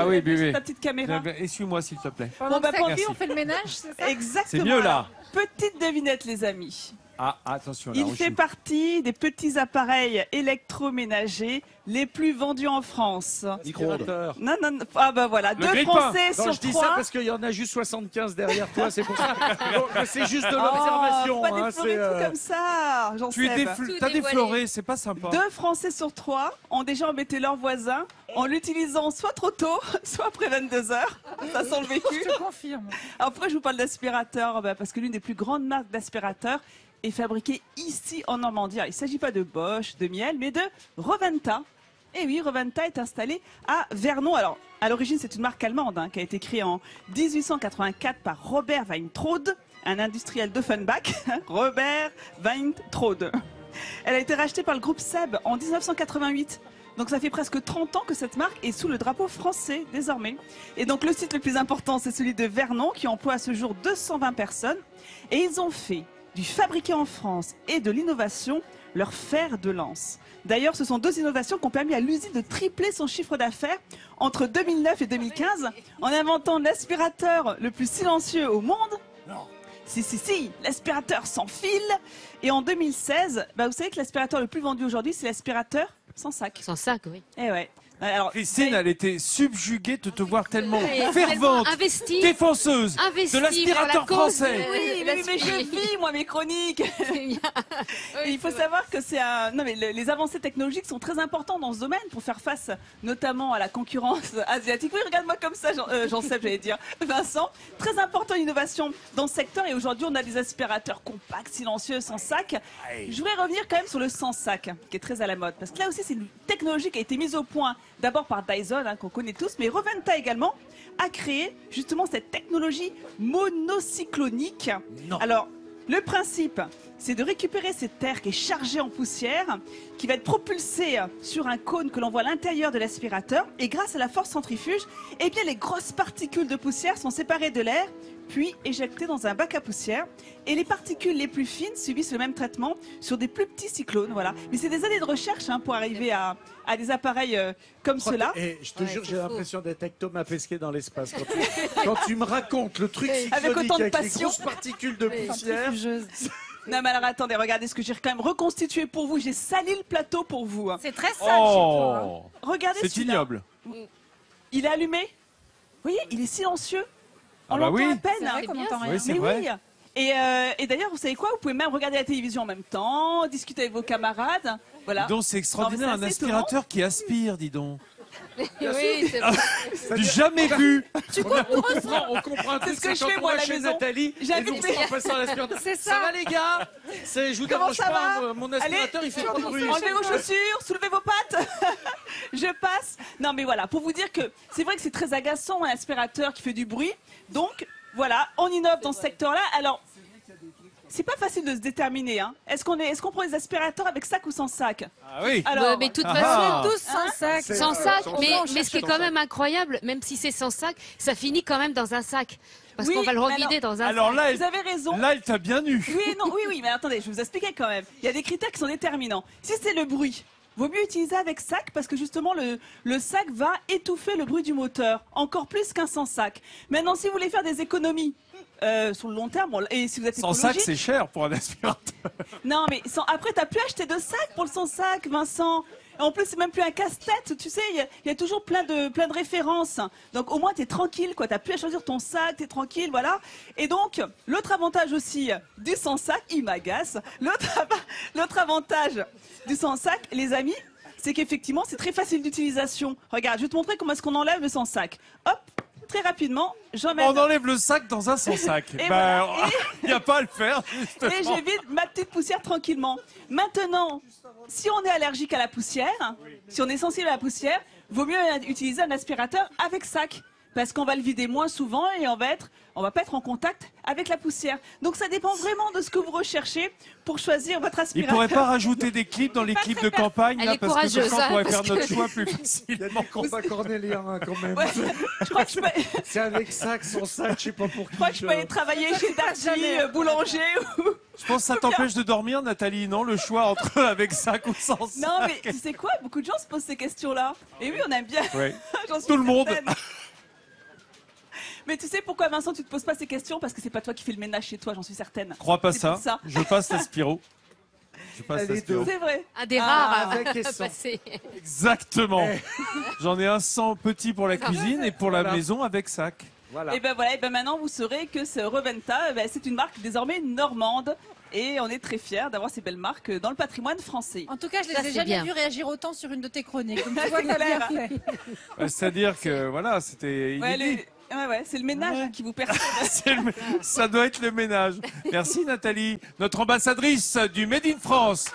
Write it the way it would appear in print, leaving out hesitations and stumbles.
Ah oui, oui, oui. Ta petite caméra. Essuie-moi, s'il te plaît. Pendant que ça cuit, Merci. on fait le ménage, c'est ça? Exactement. C'est mieux, là. Petite devinette, les amis. Ah, attention, là, Il on fait joue. partie des petits appareils électroménagers les plus vendus en France. Aspirateur. Non, non, non. Ah bah voilà, Le 2 grille-pain. Français Non, sur je dis ça 3. parce qu'il y en a juste 75 derrière toi, c'est pour ça. Donc, c'est juste de l'observation. Pas hein, déflorer tout comme ça, j'en Tu es sais. t'as défloré, c'est pas sympa. 2 Français sur 3 ont déjà embêté leurs voisins en l'utilisant soit trop tôt, soit après 22 heures. Ça sent le vécu. Je te confirme. Alors pourquoi je vous parle d'aspirateur? Parce que l'une des plus grandes marques d'aspirateurs est fabriquée ici en Normandie. Alors, il ne s'agit pas de Bosch, de Miel, mais de Roventa. Et oui, Roventa est installée à Vernon. Alors, à l'origine, c'est une marque allemande qui a été créée en 1884 par Robert Weintraud, un industriel d'Offenbach. Robert Weintraud. Elle a été rachetée par le groupe Seb en 1988. Donc ça fait presque 30 ans que cette marque est sous le drapeau français désormais. Et donc le site le plus important, c'est celui de Vernon, qui emploie à ce jour 220 personnes. Et ils ont fait du fabriqué en France et de l'innovation leur fer de lance. D'ailleurs, ce sont 2 innovations qui ont permis à l'usine de tripler son chiffre d'affaires entre 2009 et 2015 en inventant l'aspirateur le plus silencieux au monde. Non. Si, l'aspirateur sans fil. Et en 2016, vous savez que l'aspirateur le plus vendu aujourd'hui, c'est l'aspirateur sans sac. Sans sac, oui. Eh ouais. Alors, Christine, elle était subjuguée de te voir tellement Et fervente, tellement investie. défenseuse Investi de l'aspirateur vers la cause. français. oui, mais je vis, moi, mes chroniques. Et il faut savoir que c'est un... Non, mais les avancées technologiques sont très importantes dans ce domaine pour faire face notamment à la concurrence asiatique. Oui, regarde-moi comme ça, Jean-Seb, j'allais dire. Vincent, très important l'innovation dans ce secteur. Et aujourd'hui, on a des aspirateurs compacts, silencieux, sans sac. Je voudrais revenir quand même sur le sans sac, qui est très à la mode. Parce que là aussi, c'est une technologie qui a été mise au point d'abord par Dyson, qu'on connaît tous, mais Roventa également a créé justement cette technologie monocyclonique. Non. Alors, le principe, c'est de récupérer cette air qui est chargé en poussière, qui va être propulsé sur un cône que l'on voit à l'intérieur de l'aspirateur. Et grâce à la force centrifuge, eh bien, les grosses particules de poussière sont séparées de l'air, puis éjectées dans un bac à poussière. Et les particules les plus fines subissent le même traitement sur des plus petits cyclones. Voilà. Mais c'est des années de recherche pour arriver à des appareils comme cela. Et je te jure, j'ai c'est fou. l'impression d'être avec Thomas Pesquet dans l'espace. Quand tu me racontes le truc cyclonique autant de avec les passion. grosses particules de poussière. Non, mais alors attendez, regardez ce que j'ai quand même reconstitué pour vous. J'ai sali le plateau pour vous. C'est très sale chez toi. hein. Oh, Regardez c'est celui-là. ignoble. Il est allumé. Vous voyez, il est silencieux. On Ah bah l'entend oui. à peine. C'est vrai qu'on bien, entend ça. rien. Oui, c'est Mais vrai. oui. Et d'ailleurs, vous savez quoi? Vous pouvez même regarder la télévision en même temps, discuter avec vos camarades. Voilà. Dis donc, c'est extraordinaire, Non, un mais c'est aspirateur qui aspire, dis donc. Oui, c'est vrai. Du jamais vu. On comprend un C'est truc, ce que je quand fais, on moi, à va la chez maison. Nathalie, et J'invite donc mes- on passe à l'aspirateur. C'est Ça ça. va les gars? Je vous Comment dérange ça pas, va mon aspirateur il fait pas de bruit. Enlevez vos chaussures, soulevez vos pattes. Je passe. Non, mais voilà, pour vous dire que c'est vrai que c'est très agaçant un aspirateur qui fait du bruit. Donc, voilà, on innove dans ce secteur-là. Alors, c'est pas facile de se déterminer. Est-ce qu'on prend les aspirateurs avec sac ou sans sac? Ah oui. Alors, Ouais, mais de toute Ah façon, ah. Tous sans sac. sans sac, sans mais, sac. mais ce qui est quand même incroyable, même si c'est sans sac, ça finit quand même dans un sac. Parce Oui, qu'on va le mais revider dans un Alors sac. là, vous avez raison. là, elle t'a bien eu. Oui, mais attendez, je vais vous expliquer quand même. Il y a des critères qui sont déterminants. Si c'est le bruit, vaut mieux utiliser avec sac parce que justement le sac va étouffer le bruit du moteur, encore plus qu'un sans sac. Maintenant, si vous voulez faire des économies sur le long terme, bon, et si vous êtes Sans sac, écologique, c'est cher pour un aspirateur. non, mais après, t'as plus acheté de sac pour le sans sac, Vincent. En plus, c'est même plus un casse-tête, tu sais, il y a toujours plein de références. Donc au moins, t'es tranquille, quoi. T'as plus à choisir ton sac, t'es tranquille, voilà. Et donc, l'autre avantage aussi du sans sac, il m'agace. L'autre avantage du sans sac, les amis, c'est qu'effectivement, c'est très facile d'utilisation. Regarde, je vais te montrer comment est-ce qu'on enlève le sans sac. Hop, très rapidement, j'emmène. On enlève le sac dans un sans sac. Et voilà. Il n'y a pas à le faire. Et justement. j'évite ma petite poussière tranquillement. Maintenant, si on est allergique à la poussière, si on est sensible à la poussière, vaut mieux utiliser un aspirateur avec sac. Parce qu'on va le vider moins souvent et on va pas être en contact avec la poussière. Donc ça dépend vraiment de ce que vous recherchez pour choisir votre Il aspirateur. pourrait pas rajouter des clips dans les clips de campagne Elle là, est parce que courageuse, comme ça, on pourrait hein, faire parce notre que- choix plus Il y a facilement. des compas cornéliens quand même. Ouais, je crois que je peux, C'est avec sac, sans sac, je sais pas pour qui. je crois que je peux aller travailler chez Darty, boulanger ou... Je pense que ça t'empêche de dormir, Nathalie, non? Le choix entre avec sac ou sans sac. Non, mais tu sais quoi? Beaucoup de gens se posent ces questions-là. Et oui, on aime bien. Ouais. J'en suis Tout le monde. certaine. Mais tu sais pourquoi, Vincent, tu te poses pas ces questions? Parce que c'est pas toi qui fais le ménage chez toi, j'en suis certaine. Crois pas C'est ça. pour ça. Je passe la Spiro. Je passe la Spiro. C'est vrai. Un des rares avec et à sans. passer. Exactement. J'en ai un 100 petit pour la cuisine et pour la Voilà. maison avec sac. Voilà. Et ben voilà, et ben maintenant vous saurez que ce Reventa, c'est une marque désormais normande. Et on est très fiers d'avoir ces belles marques dans le patrimoine français. En tout cas, je Ça, les ai c'est jamais bien. vus réagir autant sur une de tes chroniques. Donc tu vois, C'est t'as bien clair. fait. C'est-à-dire que voilà, c'était Ouais, inédit. c'est le ménage Ouais. qui vous perturbe. Ça doit être le ménage. Merci Nathalie, notre ambassadrice du Made in France.